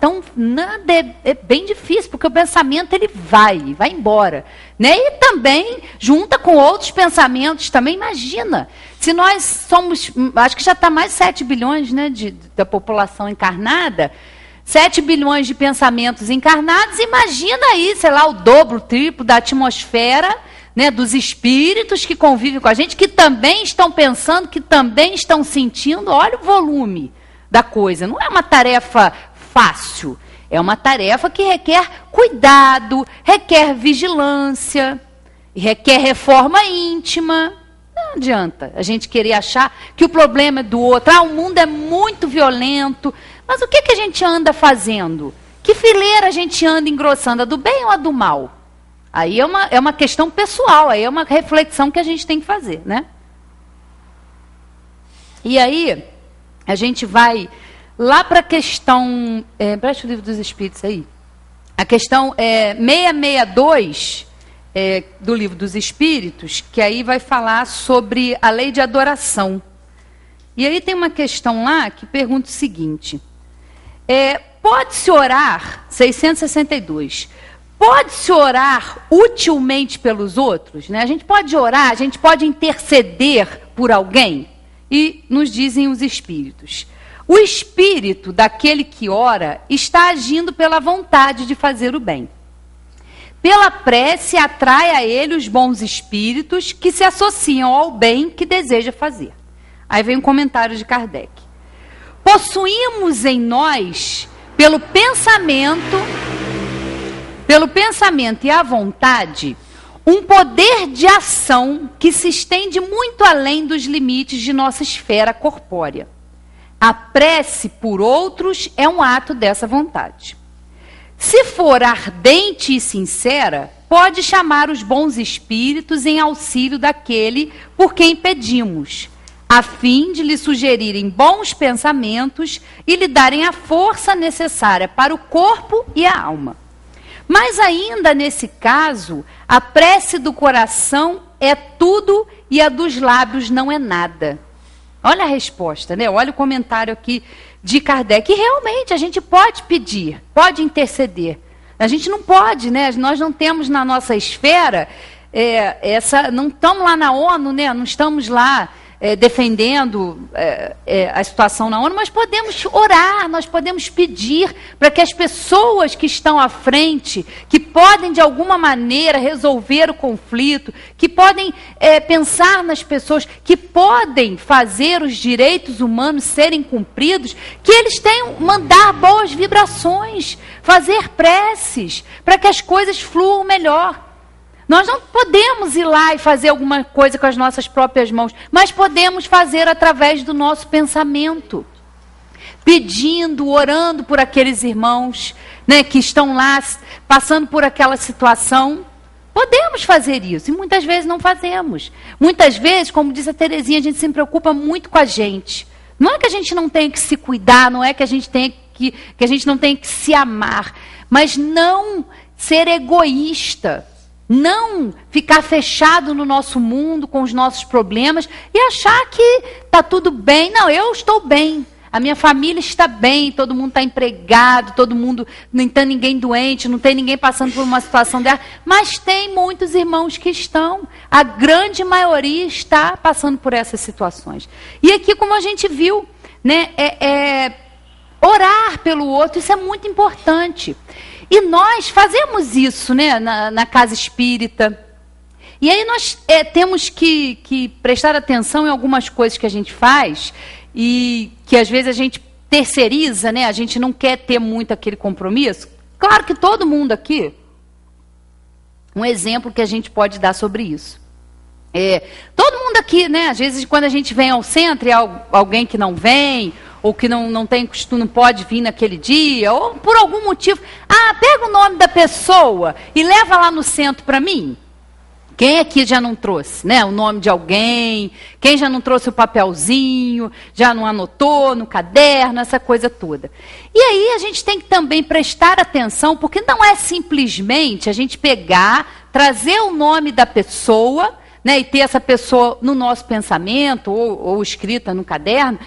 é bem difícil, porque o pensamento ele vai embora. Né? E também junta com outros pensamentos, também imagina. Se nós somos, acho que já está mais de 7 bilhões, né, da população encarnada, 7 bilhões de pensamentos encarnados, imagina aí, sei lá, o dobro, o triplo da atmosfera, né, dos espíritos que convivem com a gente, que também estão pensando, que também estão sentindo. Olha o volume da coisa. Não é uma tarefa fácil. É uma tarefa que requer cuidado, requer vigilância, requer reforma íntima. Não adianta a gente querer achar que o problema é do outro. O mundo é muito violento. Mas o que a gente anda fazendo? Que fileira a gente anda engrossando? A do bem ou a do mal? Aí é uma questão pessoal, aí é uma reflexão que a gente tem que fazer, né? E aí, a gente vai lá para a questão... preste o Livro dos Espíritos aí. A questão 662 do Livro dos Espíritos, que aí vai falar sobre a lei de adoração. E aí tem uma questão lá que pergunta o seguinte... pode-se orar, 662, pode-se orar utilmente pelos outros? Né? A gente pode orar, a gente pode interceder por alguém? E nos dizem os espíritos. O espírito daquele que ora está agindo pela vontade de fazer o bem. Pela prece atrai a ele os bons espíritos que se associam ao bem que deseja fazer. Aí vem um comentário de Kardec. Possuímos em nós, pelo pensamento e a vontade, um poder de ação que se estende muito além dos limites de nossa esfera corpórea. A prece por outros é um ato dessa vontade. Se for ardente e sincera, pode chamar os bons espíritos em auxílio daquele por quem pedimos, a fim de lhe sugerirem bons pensamentos e lhe darem a força necessária para o corpo e a alma. Mas ainda nesse caso, a prece do coração é tudo e a dos lábios não é nada. Olha a resposta, né? Olha o comentário aqui de Kardec. E realmente a gente pode pedir, pode interceder. A gente não pode, né? Nós não temos na nossa esfera, não estamos lá na ONU, né? Não estamos lá defendendo a situação na ONU, mas podemos orar, nós podemos pedir para que as pessoas que estão à frente, que podem de alguma maneira resolver o conflito, que podem pensar nas pessoas, que podem fazer os direitos humanos serem cumpridos, que eles tenham, mandar boas vibrações, fazer preces, para que as coisas fluam melhor. Nós não podemos ir lá e fazer alguma coisa com as nossas próprias mãos, mas podemos fazer através do nosso pensamento. Pedindo, orando por aqueles irmãos, né, que estão lá passando por aquela situação. Podemos fazer isso e muitas vezes não fazemos. Muitas vezes, como disse a Terezinha, a gente se preocupa muito com a gente. Não é que a gente não tenha que se cuidar, não é que a gente não tenha que se amar, mas não ser egoísta, não ficar fechado no nosso mundo com os nossos problemas e achar que está tudo bem. Não, eu estou bem, a minha família está bem, todo mundo está empregado, todo mundo, não tem ninguém doente, não tem ninguém passando por uma situação dessa, mas tem muitos irmãos que estão, a grande maioria está passando por essas situações. E aqui, como a gente viu, né, orar pelo outro, isso é muito importante. E nós fazemos isso, né, na casa espírita. E aí nós temos que prestar atenção em algumas coisas que a gente faz e que às vezes a gente terceiriza, né? A gente não quer ter muito aquele compromisso. Claro que todo mundo aqui, um exemplo que a gente pode dar sobre isso. Todo mundo aqui, né? Às vezes quando a gente vem ao centro e alguém que não vem, ou que não tem costume, não pode vir naquele dia, ou por algum motivo, pega o nome da pessoa e leva lá no centro para mim. Quem aqui já não trouxe, né, o nome de alguém? Quem já não trouxe o papelzinho, já não anotou no caderno, essa coisa toda. E aí a gente tem que também prestar atenção, porque não é simplesmente a gente pegar, trazer o nome da pessoa, né, e ter essa pessoa no nosso pensamento, ou escrita no caderno,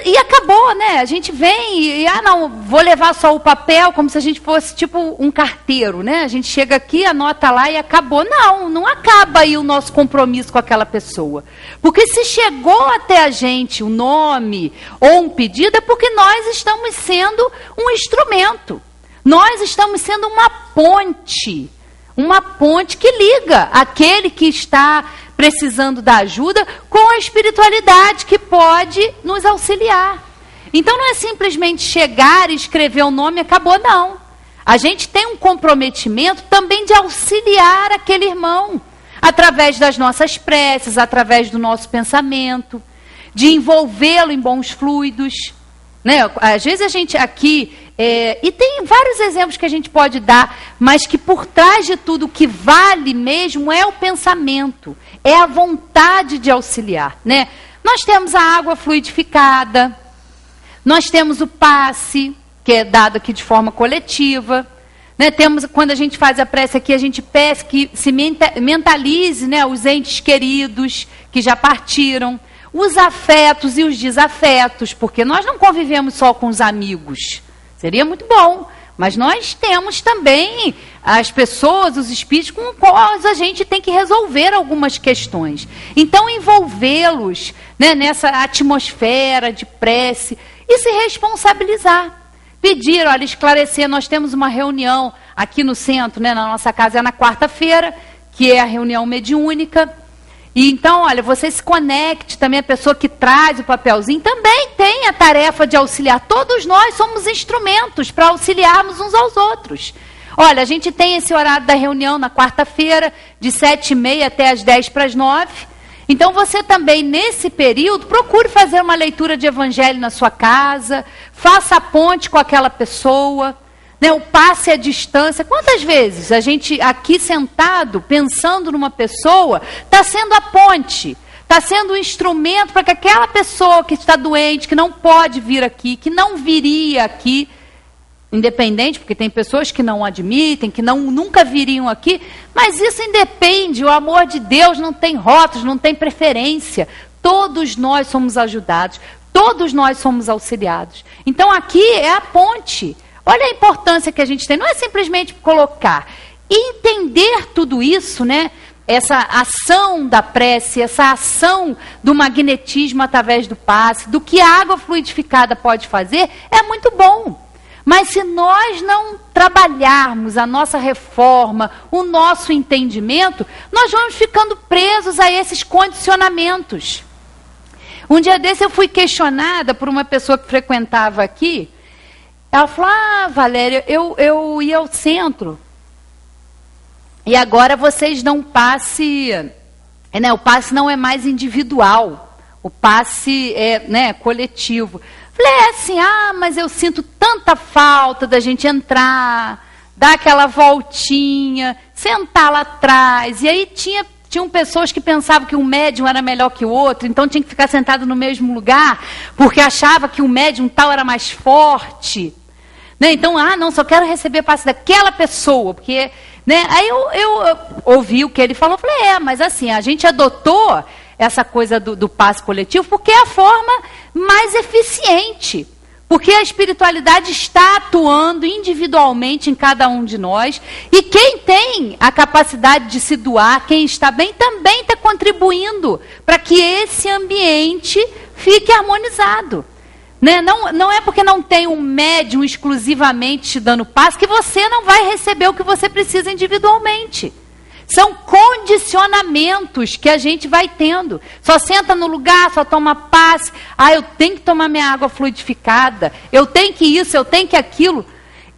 e acabou, né? A gente vem e, não, vou levar só o papel, como se a gente fosse tipo um carteiro, né? A gente chega aqui, anota lá e acabou. Não acaba aí o nosso compromisso com aquela pessoa. Porque se chegou até a gente o nome ou um pedido, é porque nós estamos sendo um instrumento. Nós estamos sendo uma ponte que liga aquele que está precisando da ajuda com a espiritualidade que pode nos auxiliar. Então não é simplesmente chegar e escrever o nome e acabou, não. A gente tem um comprometimento também de auxiliar aquele irmão, através das nossas preces, através do nosso pensamento, de envolvê-lo em bons fluidos. Né? Às vezes a gente aqui, e tem vários exemplos que a gente pode dar, mas que por trás de tudo o que vale mesmo é o pensamento, é a vontade de auxiliar. Né? Nós temos a água fluidificada, nós temos o passe, que é dado aqui de forma coletiva. Né? Temos, quando a gente faz a prece aqui, a gente peça que se mentalize, né, os entes queridos que já partiram, os afetos e os desafetos, porque nós não convivemos só com os amigos. Seria muito bom, mas nós temos também as pessoas, os espíritos com os quais a gente tem que resolver algumas questões. Então, envolvê-los, né, nessa atmosfera de prece e se responsabilizar. Pedir, olha, esclarecer, nós temos uma reunião aqui no centro, né, na nossa casa, é na quarta-feira, que é a reunião mediúnica. E então, olha, você se conecte também, a pessoa que traz o papelzinho também tem a tarefa de auxiliar. Todos nós somos instrumentos para auxiliarmos uns aos outros. Olha, a gente tem esse horário da reunião na quarta-feira, de 7h30 até as 10:50. Então, você também, nesse período, procure fazer uma leitura de evangelho na sua casa, faça a ponte com aquela pessoa, né, o passe à distância. Quantas vezes a gente aqui sentado, pensando numa pessoa, está sendo a ponte, está sendo um instrumento para que aquela pessoa que está doente, que não pode vir aqui, que não viria aqui, independente, porque tem pessoas que não admitem, que nunca viriam aqui, mas isso independe, o amor de Deus não tem rótulos, não tem preferência. Todos nós somos ajudados, todos nós somos auxiliados. Então aqui é a ponte. Olha a importância que a gente tem, não é simplesmente colocar. E entender tudo isso, né? Essa ação da prece, essa ação do magnetismo através do passe, do que a água fluidificada pode fazer, é muito bom. Mas se nós não trabalharmos a nossa reforma, o nosso entendimento, nós vamos ficando presos a esses condicionamentos. Um dia desse eu fui questionada por uma pessoa que frequentava aqui. Ela falou, Valéria, eu ia ao centro e agora vocês dão passe, né, o passe não é mais individual, o passe é, né, coletivo. Falei, assim, mas eu sinto tanta falta da gente entrar, dar aquela voltinha, sentar lá atrás. E aí tinham pessoas que pensavam que um médium era melhor que o outro, então tinha que ficar sentado no mesmo lugar, porque achava que o médium tal era mais forte. Né? Então, não, só quero receber passe daquela pessoa, porque... Né? Aí eu ouvi o que ele falou, falei, mas assim, a gente adotou essa coisa do passe coletivo porque é a forma mais eficiente. Porque a espiritualidade está atuando individualmente em cada um de nós. E quem tem a capacidade de se doar, quem está bem, também está contribuindo para que esse ambiente fique harmonizado. Né? Não é porque não tem um médium exclusivamente te dando passe que você não vai receber o que você precisa individualmente. São condicionamentos que a gente vai tendo. Só senta no lugar, só toma passe. Eu tenho que tomar minha água fluidificada. Eu tenho que isso, eu tenho que aquilo.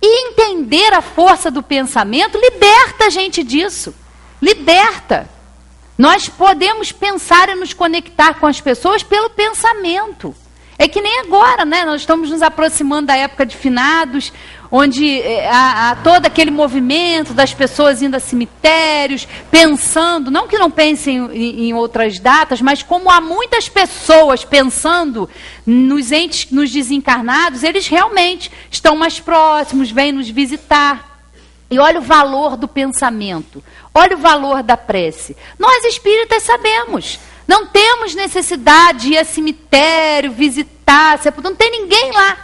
E entender a força do pensamento liberta a gente disso. Liberta. Nós podemos pensar e nos conectar com as pessoas pelo pensamento. É que nem agora, né? Nós estamos nos aproximando da época de finados, onde há todo aquele movimento das pessoas indo a cemitérios, pensando, não que não pensem em outras datas, mas como há muitas pessoas pensando nos entes, nos desencarnados, eles realmente estão mais próximos, vêm nos visitar. E olha o valor do pensamento, olha o valor da prece. Nós espíritas sabemos. Não temos necessidade de ir a cemitério, visitar, não tem ninguém lá.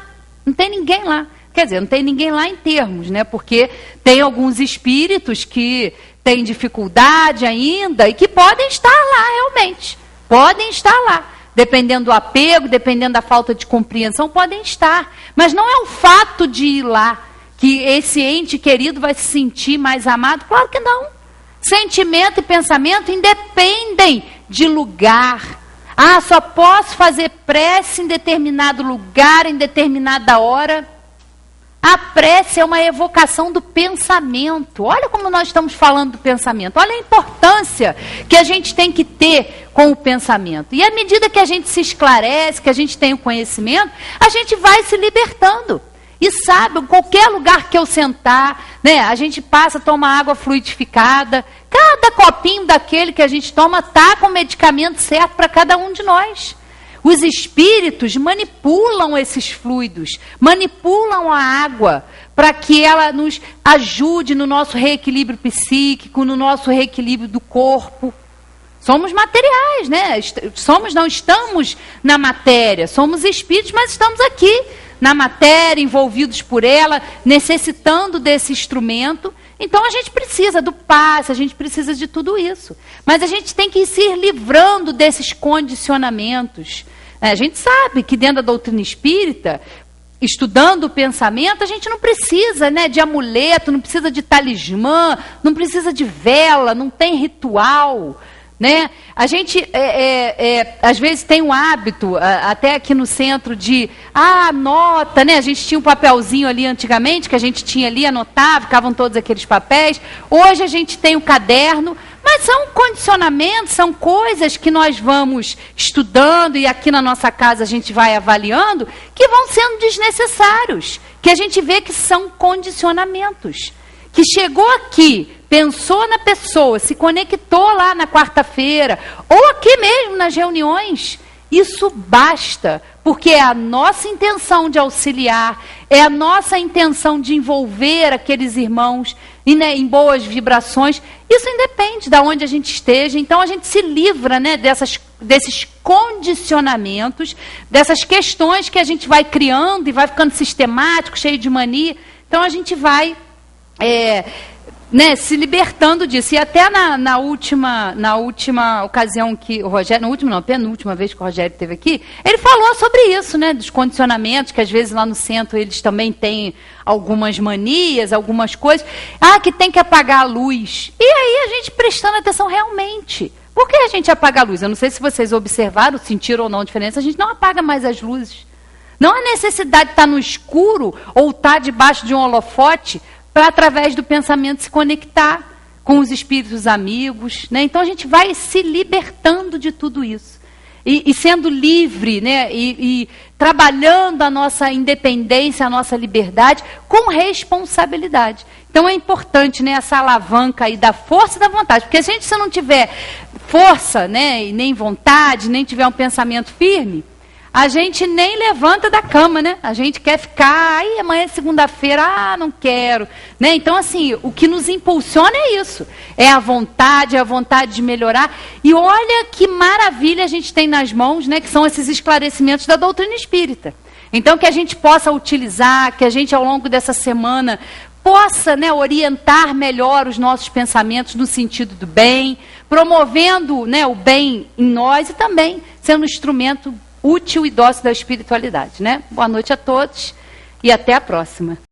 Não tem ninguém lá. Quer dizer, não tem ninguém lá em termos, né? Porque tem alguns espíritos que têm dificuldade ainda e que podem estar lá realmente. Podem estar lá. Dependendo do apego, dependendo da falta de compreensão, podem estar. Mas não é o fato de ir lá que esse ente querido vai se sentir mais amado. Claro que não. Sentimento e pensamento independem de lugar. Só posso fazer prece em determinado lugar, em determinada hora. A prece é uma evocação do pensamento. Olha como nós estamos falando do pensamento. Olha a importância que a gente tem que ter com o pensamento. E à medida que a gente se esclarece, que a gente tem o conhecimento, a gente vai se libertando. E sabe, em qualquer lugar que eu sentar, né, a gente passa a tomar água fluidificada. Cada copinho daquele que a gente toma está com o medicamento certo para cada um de nós. Os espíritos manipulam esses fluidos, manipulam a água para que ela nos ajude no nosso reequilíbrio psíquico, no nosso reequilíbrio do corpo. Somos materiais, né? Não estamos na matéria, somos espíritos, mas estamos aqui na matéria, envolvidos por ela, necessitando desse instrumento. Então a gente precisa do passe, a gente precisa de tudo isso. Mas a gente tem que ir se livrando desses condicionamentos. A gente sabe que dentro da doutrina espírita, estudando o pensamento, a gente não precisa, né, de amuleto, não precisa de talismã, não precisa de vela, não tem ritual. Né? A gente, às vezes, tem um hábito, até aqui no centro, de anota, né? A gente tinha um papelzinho ali antigamente, que a gente tinha ali, anotava, ficavam todos aqueles papéis. Hoje a gente tem um caderno, mas são condicionamentos, são coisas que nós vamos estudando e aqui na nossa casa a gente vai avaliando, que vão sendo desnecessários, que a gente vê que são condicionamentos. Que chegou aqui, pensou na pessoa, se conectou lá na quarta-feira, ou aqui mesmo nas reuniões, isso basta, porque é a nossa intenção de auxiliar, é a nossa intenção de envolver aqueles irmãos em boas vibrações. Isso independe de onde a gente esteja, então a gente se livra, né, desses condicionamentos, dessas questões que a gente vai criando e vai ficando sistemático, cheio de mania. Então a gente vai se libertando disso. E até na última ocasião que o Rogério, penúltima vez que o Rogério esteve aqui, ele falou sobre isso, né, dos condicionamentos, que às vezes lá no centro eles também têm algumas manias, algumas coisas, que tem que apagar a luz. E aí a gente prestando atenção realmente. Por que a gente apaga a luz? Eu não sei se vocês observaram, sentiram ou não a diferença, a gente não apaga mais as luzes. Não há necessidade de estar no escuro ou estar debaixo de um holofote para, através do pensamento, se conectar com os espíritos amigos. Né? Então, a gente vai se libertando de tudo isso. E sendo livre, né? E trabalhando a nossa independência, a nossa liberdade, com responsabilidade. Então, é importante, né, essa alavanca aí da força e da vontade. Porque se não tiver força, né, e nem vontade, nem tiver um pensamento firme, a gente nem levanta da cama, né? A gente quer ficar, aí amanhã é segunda-feira, não quero. Né? Então, assim, o que nos impulsiona é isso. É a vontade de melhorar. E olha que maravilha a gente tem nas mãos, né? Que são esses esclarecimentos da doutrina espírita. Então, que a gente possa utilizar, que a gente, ao longo dessa semana, possa, né, orientar melhor os nossos pensamentos no sentido do bem, promovendo, né, o bem em nós e também sendo um instrumento útil e dócil da espiritualidade. Né? Boa noite a todos e até a próxima.